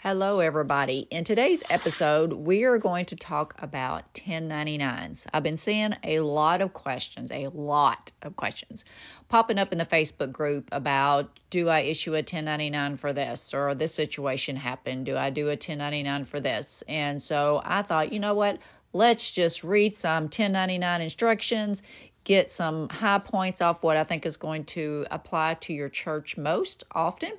Hello, everybody. In today's episode, we are going to talk about 1099s. I've been seeing a lot of questions popping up in the Facebook group about, do I issue a 1099 for this, or this situation happened? Do I do a 1099 for this? And so I thought, you know what? Let's just read some 1099 instructions, get some high points off what I think is going to apply to your church most often.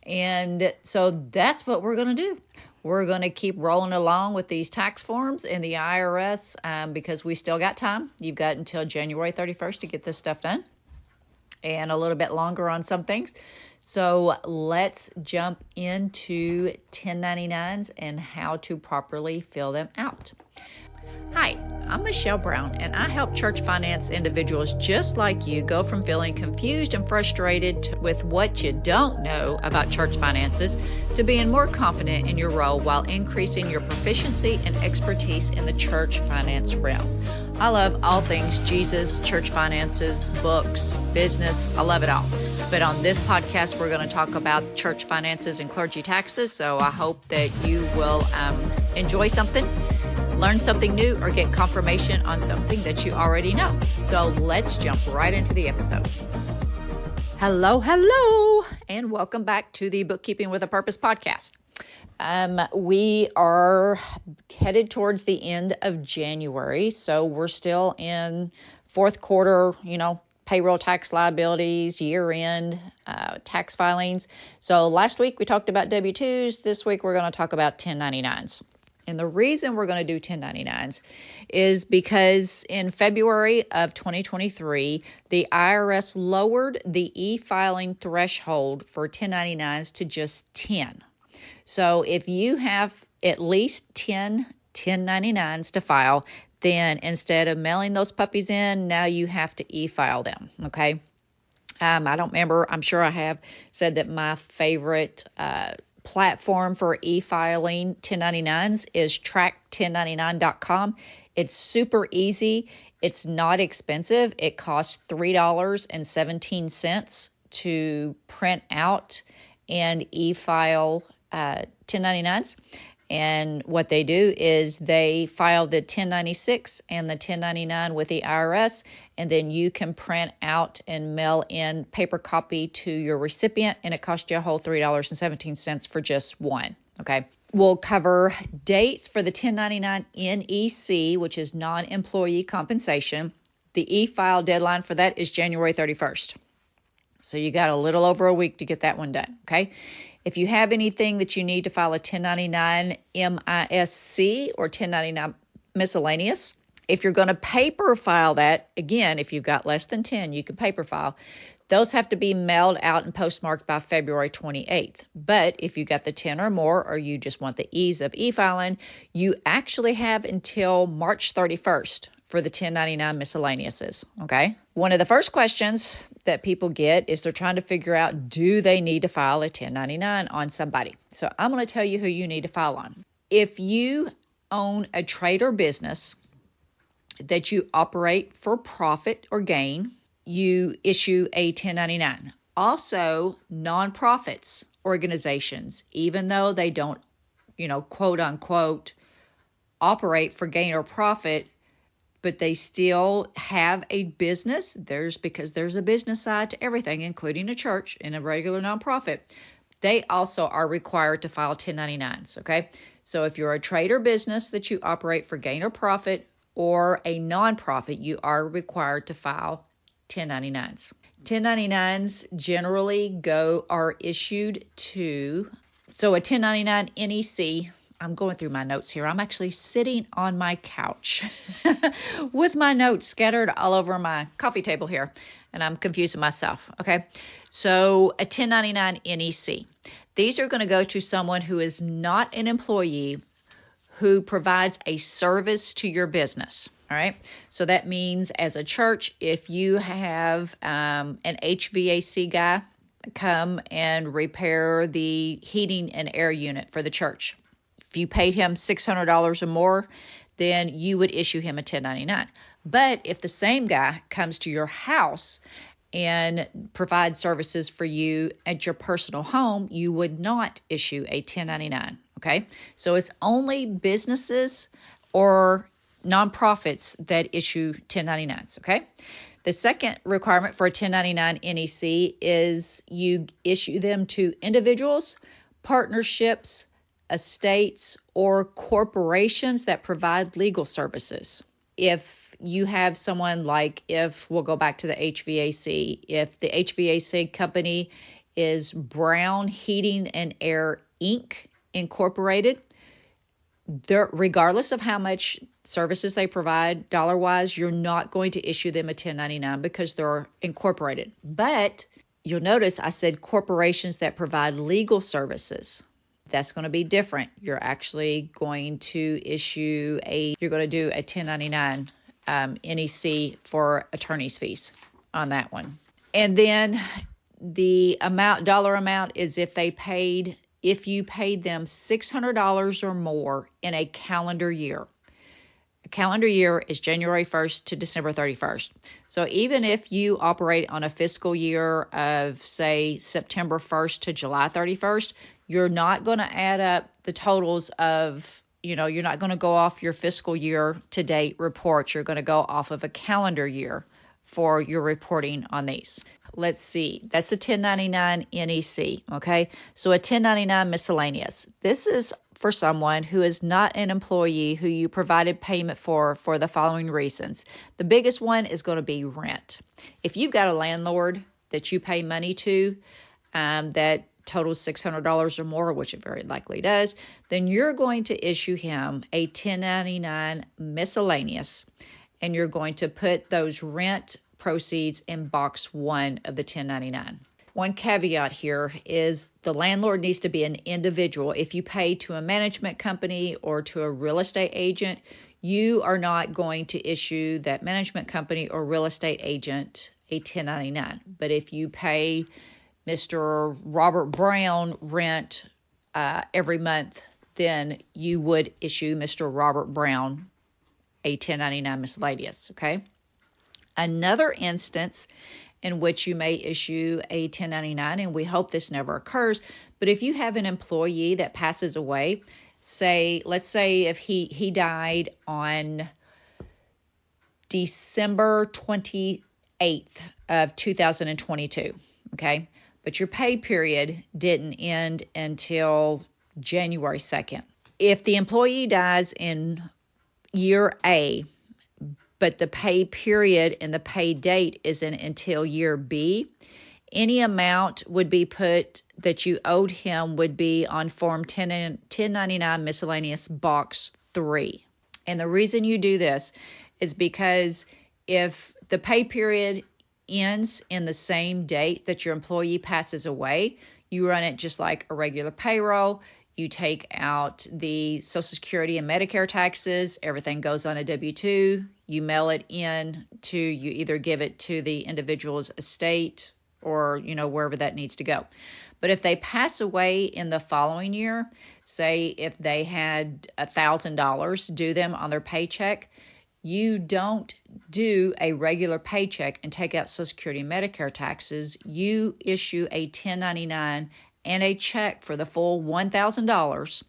And so that's what we're going to do. We're going to keep rolling along with these tax forms in the IRS because we still got time. You've got until January 31st to get this stuff done, and a little bit longer on some things. So let's jump into 1099s and how to properly fill them out. Hi, I'm Michelle Brown, and I help church finance individuals just like you go from feeling confused and frustrated with what you don't know about church finances to being more confident in your role while increasing your proficiency and expertise in the church finance realm. I love all things Jesus, church finances, books, business. I love it all. But on this podcast, we're going to talk about church finances and clergy taxes. So I hope that you will enjoy something, learn something new, or get confirmation on something that you already know. So let's jump right into the episode. Hello, and welcome back to the Bookkeeping with a Purpose podcast. We are headed towards the end of January, so we're still in fourth quarter, payroll tax liabilities, year-end tax filings. So last week we talked about W-2s. This week we're going to talk about 1099s. And the reason we're going to do 1099s is because in February of 2023, the IRS lowered the e-filing threshold for 1099s to just 10. So if you have at least 10 1099s to file, then instead of mailing those puppies in, now you have to e-file them, okay? I don't remember. I'm sure I have said that my favorite platform for e-filing 1099s is track1099.com. It's super easy. It's not expensive. It costs $3.17 to print out and e-file 1099s. And what they do is they file the 1096 and the 1099 with the IRS, and then you can print out and mail in paper copy to your recipient, and it costs you a whole $3.17 for just one, okay? We'll cover dates for the 1099 NEC, which is non-employee compensation. The e-file deadline for that is January 31st. So you got a little over a week to get that one done, okay? If you have anything that you need to file a 1099 MISC or 1099 miscellaneous, if you're going to paper file that, again, if you've got less than 10, you can paper file. Those have to be mailed out and postmarked by February 28th. But if you got the 10 or more, or you just want the ease of e-filing, you actually have until March 31st for the 1099 miscellaneouses, okay? One of the first questions that people get is they're trying to figure out, do they need to file a 1099 on somebody? So I'm going to tell you who you need to file on. If you own a trade or business that you operate for profit or gain, you issue a 1099. Also, nonprofits, organizations, even though they don't, quote unquote, operate for gain or profit, but they still have a business. Because there's a business side to everything, including a church and a regular nonprofit. They also are required to file 1099s, okay? So if you're a trade or business that you operate for gain or profit, or a nonprofit, you are required to file 1099s. 1099s generally are issued to, so a 1099 NEC, I'm going through my notes here. I'm actually sitting on my couch with my notes scattered all over my coffee table here, and I'm confusing myself, okay? So a 1099 NEC. These are going to go to someone who is not an employee who provides a service to your business, all right? So that means as a church, if you have an HVAC guy come and repair the heating and air unit for the church, if you paid him $600 or more, then you would issue him a 1099. But if the same guy comes to your house and provide services for you at your personal home, you would not issue a 1099, okay? So it's only businesses or nonprofits that issue 1099s, okay? The second requirement for a 1099 NEC is you issue them to individuals, partnerships, estates, or corporations that provide legal services. If you have someone like, if we'll go back to the HVAC, if the HVAC company is Brown Heating and Air Inc. Incorporated, regardless of how much services they provide dollar-wise, you're not going to issue them a 1099 because they're incorporated. But you'll notice I said corporations that provide legal services. That's going to be different. You're actually going to do a 1099 NEC for attorney's fees on that one. And then the dollar amount is if you paid them $600 or more in a calendar year. A calendar year is January 1st to December 31st. So even if you operate on a fiscal year of, say, September 1st to July 31st, you're not going to add up the totals of, you're not going to go off your fiscal year to date reports. You're going to go off of a calendar year for your reporting on these. Let's see. That's a 1099 NEC, okay? So a 1099 miscellaneous. This is for someone who is not an employee who you provided payment for the following reasons. The biggest one is going to be rent. If you've got a landlord that you pay money to that totals $600 or more, which it very likely does, then you're going to issue him a 1099 miscellaneous, and you're going to put those rent proceeds in box 1 of the 1099. One caveat here is the landlord needs to be an individual. If you pay to a management company or to a real estate agent, you are not going to issue that management company or real estate agent a 1099. But if you pay Mr. Robert Brown rent every month, then you would issue Mr. Robert Brown a 1099 miscellaneous, okay? Another instance in which you may issue a 1099, and we hope this never occurs, but if you have an employee that passes away, let's say if he died on December 28th of 2022, okay? But your pay period didn't end until January 2nd. If the employee dies in year A, but the pay period and the pay date isn't until year B, any amount would be put that you owed him would be on Form 1099 Miscellaneous Box 3. And the reason you do this is because if the pay period ends in the same date that your employee passes away, you run it just like a regular payroll. You take out the Social Security and Medicare taxes. Everything goes on a W-2. You mail it in you either give it to the individual's estate or, wherever that needs to go. But if they pass away in the following year, say if they had $1,000 due them on their paycheck, you don't do a regular paycheck and take out Social Security and Medicare taxes. You issue a 1099 and a check for the full $1,000,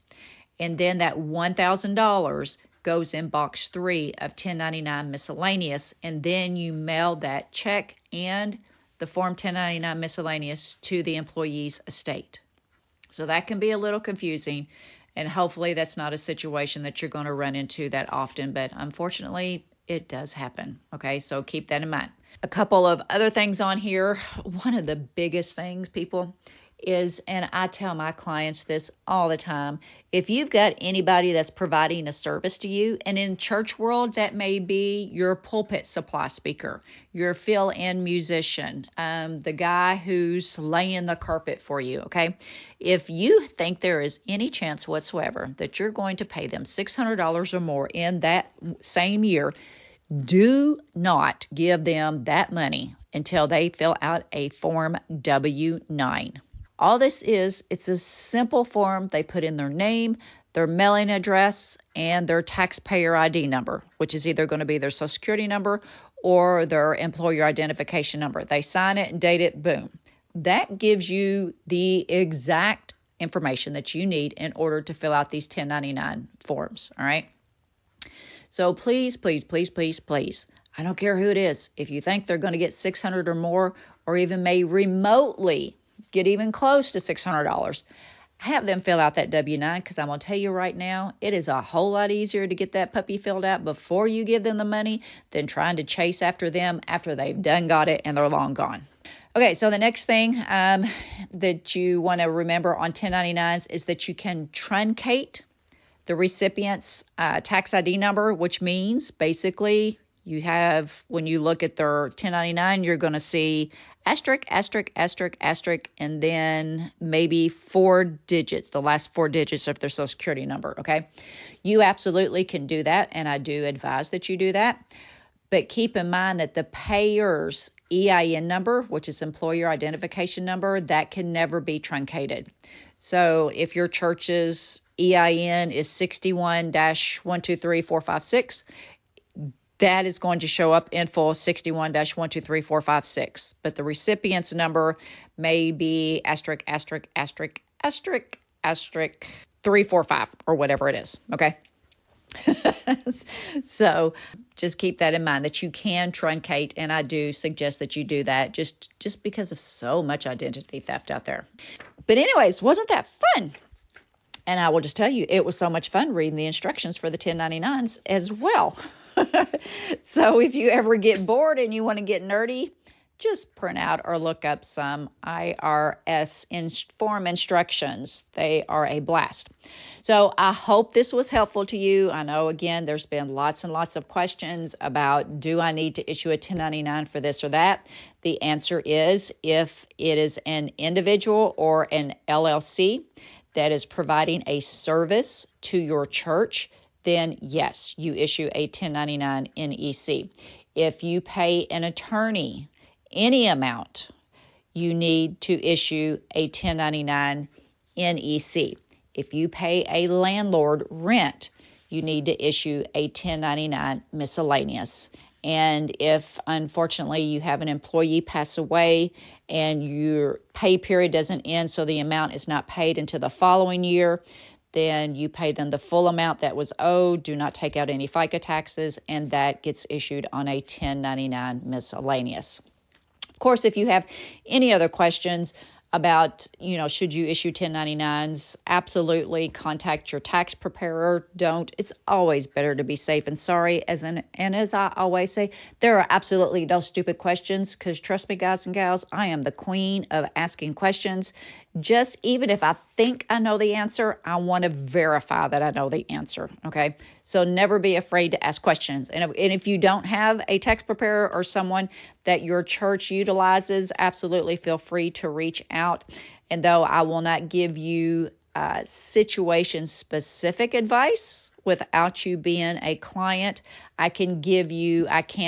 and then that $1,000 goes in box 3 of 1099 miscellaneous, and then you mail that check and the Form 1099 miscellaneous to the employee's estate. So that can be a little confusing, and hopefully that's not a situation that you're going to run into that often, but unfortunately it does happen. Okay, so keep that in mind. A couple of other things on here. One of the biggest things, people, is, and I tell my clients this all the time, if you've got anybody that's providing a service to you, and in church world, that may be your pulpit supply speaker, your fill-in musician, the guy who's laying the carpet for you, okay? If you think there is any chance whatsoever that you're going to pay them $600 or more in that same year, do not give them that money until they fill out a Form W-9. All this is, it's a simple form. They put in their name, their mailing address, and their taxpayer ID number, which is either going to be their Social Security number or their employer identification number. They sign it and date it, boom. That gives you the exact information that you need in order to fill out these 1099 forms, all right? So please, please, please, please, please, I don't care who it is, if you think they're going to get $600 or more, or even may remotely get even close to $600, have them fill out that W-9, because I'm going to tell you right now, it is a whole lot easier to get that puppy filled out before you give them the money than trying to chase after them after they've done got it and they're long gone. Okay, so the next thing that you want to remember on 1099s is that you can truncate the recipient's tax ID number, which means basically you have, when you look at their 1099, you're going to see asterisk, asterisk, asterisk, asterisk, and then maybe 4 digits, the last 4 digits of their social security number, okay? You absolutely can do that, and I do advise that you do that. But keep in mind that the payer's EIN number, which is employer identification number, that can never be truncated. So if your church's EIN is 61-123456, that is going to show up in full 61-123456. But the recipient's number may be asterisk, asterisk, asterisk, asterisk, asterisk 345 or whatever it is, okay? So just keep that in mind that you can truncate, and I do suggest that you do that just because of so much identity theft out there. But anyways, wasn't that fun? And I will just tell you, it was so much fun reading the instructions for the 1099s as well. So if you ever get bored and you want to get nerdy, just print out or look up some IRS form instructions. They are a blast. So I hope this was helpful to you. I know, again, there's been lots and lots of questions about, do I need to issue a 1099 for this or that? The answer is, if it is an individual or an LLC that is providing a service to your church, then yes, you issue a 1099 NEC. If you pay an attorney any amount, you need to issue a 1099 NEC. If you pay a landlord rent, you need to issue a 1099 miscellaneous. And if, unfortunately, you have an employee pass away and your pay period doesn't end, so the amount is not paid until the following year, then you pay them the full amount that was owed, do not take out any FICA taxes, and that gets issued on a 1099 miscellaneous. Of course, if you have any other questions about, should you issue 1099s, absolutely contact your tax preparer. Don't. It's always better to be safe and sorry. And as I always say, there are absolutely no stupid questions, because trust me, guys and gals, I am the queen of asking questions. Just even if I think I know the answer, I want to verify that I know the answer, okay? So never be afraid to ask questions. And if you don't have a tax preparer or someone that your church utilizes, absolutely feel free to reach out. And though I will not give you situation-specific advice without you being a client, I can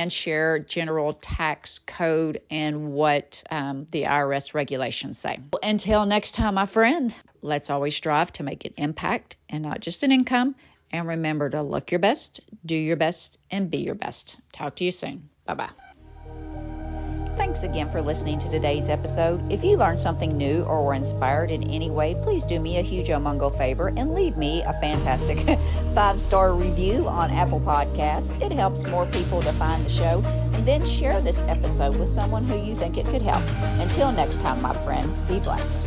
share general tax code and what the IRS regulations say. Until next time, my friend, let's always strive to make an impact and not just an income. And remember to look your best, do your best, and be your best. Talk to you soon. Bye-bye. Thanks again for listening to today's episode. If you learned something new or were inspired in any way, please do me a huge omungo favor and leave me a fantastic 5-star review on Apple Podcasts. It helps more people to find the show. And then share this episode with someone who you think it could help. Until next time, my friend, be blessed.